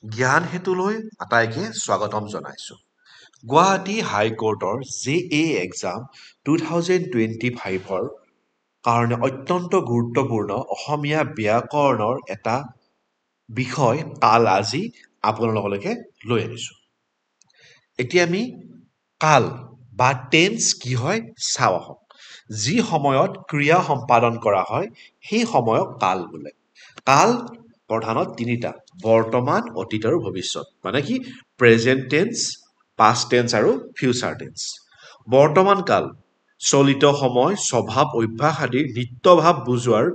জ্ঞান হেতুলৈ আটাইকে স্বাগতম জনাইছোঁ। গুৱাহাটী হাইকোৰ্টৰ JA এক্সাম 2025ৰ কাৰণে অত্যন্ত গুৰুত্বপূৰ্ণ অসমীয়া ব্যাকৰণৰ এটা বিষয় কাল আজি আপোনালোকলৈকে লৈ আনিছোঁ। এতিয়া আমি কাল বা টেন্স কি হয় চাওঁ আহক। যি সময়ত ক্ৰিয়া সম্পাদন কৰা হয় সেই সময়ক কাল বোলে। কাল প্ৰধানত তিনিটা: বৰ্তমান, অতীত আৰু ভৱিষ্যত। মানে কি প্ৰেজেণ্ট টেন্স, পাষ্ট টেন্স আৰু ফিউচাৰ টেন্স। বৰ্তমান কাল চলিত সময়, স্বভাৱ, অভ্যাস আদিৰ নিত্যভাৱ বুজোৱাৰ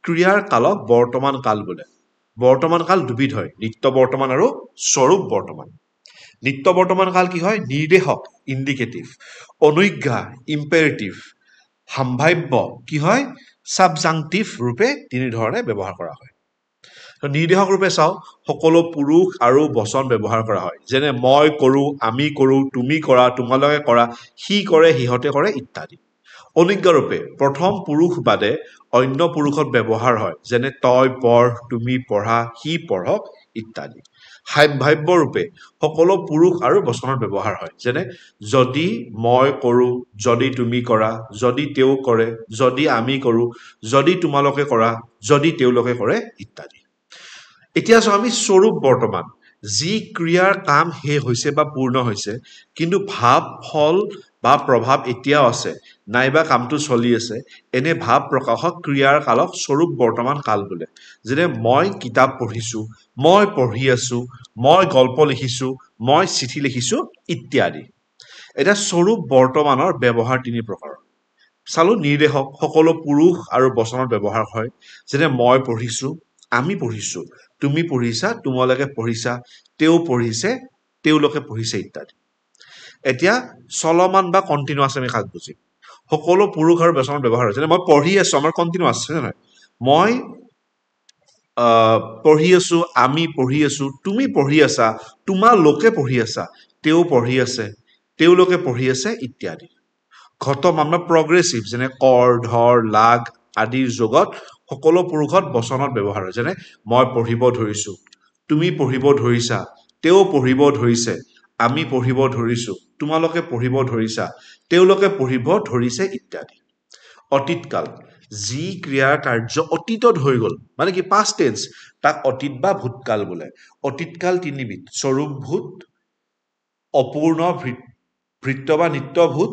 ক্ৰিয়াৰ কালক বৰ্তমান কাল বোলে। বৰ্তমান কাল দুবিধ হয়: নিত্য বৰ্তমান আৰু স্বৰূপ বৰ্তমান। নিত্য বৰ্তমান কাল কি হয়? নিৰ্দেশক ইণ্ডিকেটিভ, অনুজ্ঞা ইম্পেৰেটিভ, সাম্ভাব্য কি হয়? ছাবজাংটিভ ৰূপে তিনিধৰণে ব্যৱহাৰ কৰা হয়। নিৰ্দেশক ৰূপে চাওঁ, সকলো পুৰুষ আৰু বচন ব্যৱহাৰ কৰা হয়। যেনে মই কৰোঁ, আমি কৰোঁ, তুমি কৰা, তোমালোকে কৰা, সি কৰে, সিহঁতে কৰে ইত্যাদি। অনুজ্ঞা ৰূপে প্ৰথম পুৰুষ বাদে অন্য পুৰুষত ব্যৱহাৰ হয়। যেনে তই পঢ়, তুমি পঢ়া, সি পঢ়ক ইত্যাদি। সাম্ভাব্য ৰূপে সকলো পুৰুষ আৰু বচনৰ ব্যৱহাৰ হয়। যেনে যদি মই কৰোঁ, যদি তুমি কৰা, যদি তেওঁ কৰে, যদি আমি কৰোঁ, যদি তোমালোকে কৰা, যদি তেওঁলোকে কৰে ইত্যাদি। এতিয়া চাওঁ আমি স্বৰূপ বৰ্তমান। যি ক্ৰিয়াৰ কাম শেষ হৈছে বা পূৰ্ণ হৈছে, কিন্তু ভাৱ, ফল বা প্ৰভাৱ এতিয়াও আছে, নাইবা কামটো চলি আছে, এনে ভাৱ প্ৰকাশক ক্ৰিয়াৰ কালক স্বৰূপ বৰ্তমান কাল বোলে। যেনে মই কিতাপ পঢ়িছোঁ, মই পঢ়ি আছোঁ, মই গল্প লিখিছোঁ, মই চিঠি লিখিছোঁ ইত্যাদি। এতিয়া স্বৰূপ বৰ্তমানৰ ব্যৱহাৰ তিনি প্ৰকাৰৰ। চালো নিৰ্দেশক সকলো পুৰুষ আৰু বচনত ব্যৱহাৰ হয়। যেনে মই পঢ়িছোঁ, আমি পঢ়িছোঁ, তুমি পঢ়িছা, তোমালোকে পঢ়িছা, তেওঁ পঢ়িছে, তেওঁলোকে পঢ়িছে ইত্যাদি। এতিয়া চলমান বা কণ্টিনিউৱাছ আমি কাক বুজিম? সকলো পুৰুষ আৰু বচনত ব্যৱহাৰ হয়। যেনে মই পঢ়ি আছোঁ, আমাৰ কণ্টিনিউৱাছ হয় নহয়? মই পঢ়ি আছোঁ, আমি পঢ়ি আছোঁ, তুমি পঢ়ি আছা, তোমালোকে পঢ়ি আছা, তেওঁ পঢ়ি আছে, তেওঁলোকে পঢ়ি আছে ইত্যাদি। ঘটমান বা প্ৰগ্ৰেছিভ, যেনে কৰ, ধৰ, লাগ আদিৰ যোগত সকলো পুৰুষত বচনত ব্যৱহাৰ হয়। যেনে মই পঢ়িব ধৰিছোঁ, তুমি পঢ়িব ধৰিছা, তেওঁ পঢ়িব ধৰিছে, আমি পঢ়িব ধৰিছোঁ, তোমালোকে পঢ়িব ধৰিছা, তেওঁলোকে পঢ়িব ধৰিছে ইত্যাদি। অতীতকাল যি ক্ৰিয়াৰ কাৰ্য অতীতত হৈ গ'ল, মানে কি পাষ্ট টেন্স, তাক অতীত বা ভূতকাল বোলে। অতীতকাল তিনিবিধ: স্বৰূপ ভূত, অপূৰ্ণ ভৃত্য বা নিত্য ভূত,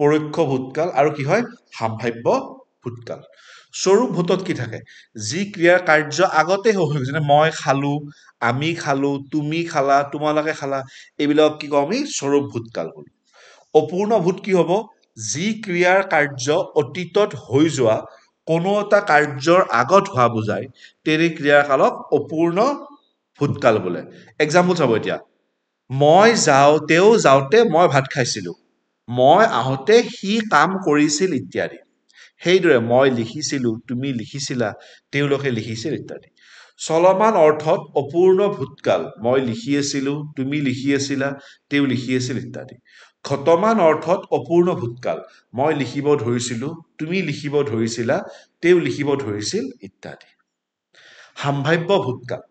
পৰোক্ষ ভূতকাল আৰু কি হয় সাম্ভাব্য ভূতকাল। স্বৰূপ ভূতত কি থাকে? যি ক্ৰিয়াৰ কাৰ্য আগতে হৈ গ'ল, যেনে মই খালোঁ, আমি খালোঁ, তুমি খালা, তোমালোকে খালা, এইবিলাক কি কওঁ আমি? স্বৰূপ ভূতকাল বুলি। অপূৰ্ণ ভূত কি হ'ব? যি ক্ৰিয়াৰ কাৰ্য অতীতত হৈ যোৱা কোনো এটা কাৰ্যৰ আগত হোৱা বুজায়, তেনে ক্ৰিয়াৰ কালক অপূৰ্ণ ভূতকাল বোলে। এক্সাম্পল চাব এতিয়া, মই তেওঁ যাওঁতে মই ভাত খাইছিলোঁ, মই আহোঁতে সি কাম কৰিছিল ইত্যাদি। সেইদৰে মই লিখিছিলোঁ, তুমি লিখিছিলা, তেওঁলোকে লিখিছিল ইত্যাদি। চলমান অৰ্থত অপূৰ্ণ ভূতকাল, মই লিখি আছিলোঁ, তুমি লিখি আছিলা, তেওঁ লিখি আছিল ইত্যাদি। ঘটমান অৰ্থত অপূৰ্ণ ভূতকাল, মই লিখিব ধৰিছিলোঁ, তুমি লিখিব ধৰিছিলা, তেওঁ লিখিব ধৰিছিল ইত্যাদি। সাম্ভাব্য ভূতকাল,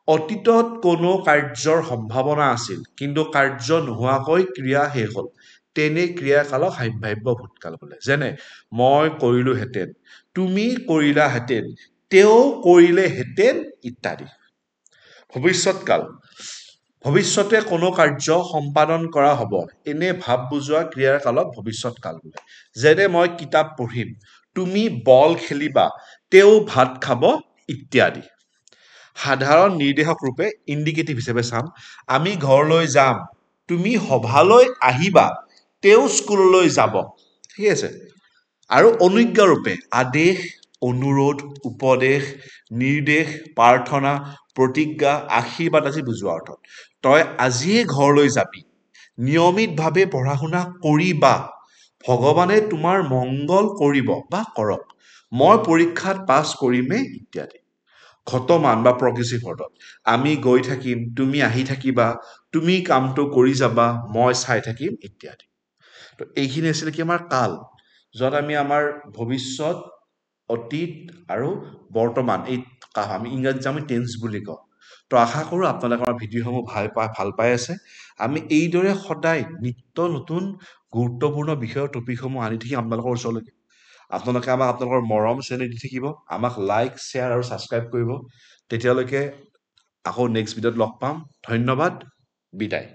অতীতত কোনো কাৰ্যৰ সম্ভাৱনা আছিল, কিন্তু কাৰ্য নোহোৱাকৈ ক্ৰিয়া শেষ হ'ল, তেনে ক্ৰিয়াকালক সাম্ভাব্য ভূতকাল বোলে। যেনে মই কৰিলোহেঁতেন, তুমি কৰিলাহেঁতেন, তেওঁ কৰিলেহেঁতেন ইত্যাদি। ভৱিষ্যৎকাল, ভৱিষ্যতে কোনো কাৰ্য সম্পাদন কৰা হ'ব, এনে ভাৱ বুজোৱা ক্ৰিয়াৰ কালক ভৱিষ্যৎকাল বোলে। যেনে মই কিতাপ পঢ়িম, তুমি বল খেলিবা, তেওঁ ভাত খাব ইত্যাদি। সাধাৰণ নিৰ্দেশক ৰূপে ইণ্ডিকেটিভ হিচাপে চাম, আমি ঘৰলৈ যাম, তুমি সভালৈ আহিবা, তেওঁ স্কুললৈ যাব, ঠিক আছে। আৰু অনুজ্ঞা ৰূপে আদেশ, অনুৰোধ, উপদেশ, নিৰ্দেশ, প্ৰাৰ্থনা, প্ৰতিজ্ঞা, আশীৰ্বাদ আজি বুজোৱা অৰ্থত। তই আজিয়ে ঘৰলৈ যাবি, নিয়মিতভাৱে পঢ়া শুনা কৰিবা, ভগৱানে তোমাৰ মংগল কৰিব বা কৰক, মই পৰীক্ষাত পাছ কৰিমেই ইত্যাদি। ঘটমান বা প্ৰগ্ৰেছিভ অৰ্থত আমি গৈ থাকিম, তুমি আহি থাকিবা, তুমি কামটো কৰি যাবা, মই চাই থাকিম ইত্যাদি। তো এইখিনি আছিলে কি আমাৰ কাল, য'ত আমি আমাৰ ভৱিষ্যত, অতীত আৰু বৰ্তমান, এই আমি ইংৰাজীত আমি টেন্স বুলি কওঁ। তো আশা কৰোঁ আপোনালোকে আমাৰ ভিডিঅ'সমূহ ভাল পাই আছে। আমি এইদৰে সদায় নিত্য নতুন গুৰুত্বপূৰ্ণ বিষয়ৰ টপিকসমূহ আনি থাকিম আপোনালোকৰ ওচৰলৈকে। আপোনালোকে আমাক আপোনালোকৰ মৰম চেনেহ দি থাকিব, আমাক লাইক শ্বেয়াৰ আৰু ছাবস্ক্ৰাইব কৰিব। তেতিয়ালৈকে আকৌ নেক্সট ভিডিঅ'ত লগ পাম। ধন্যবাদ, বিদায়।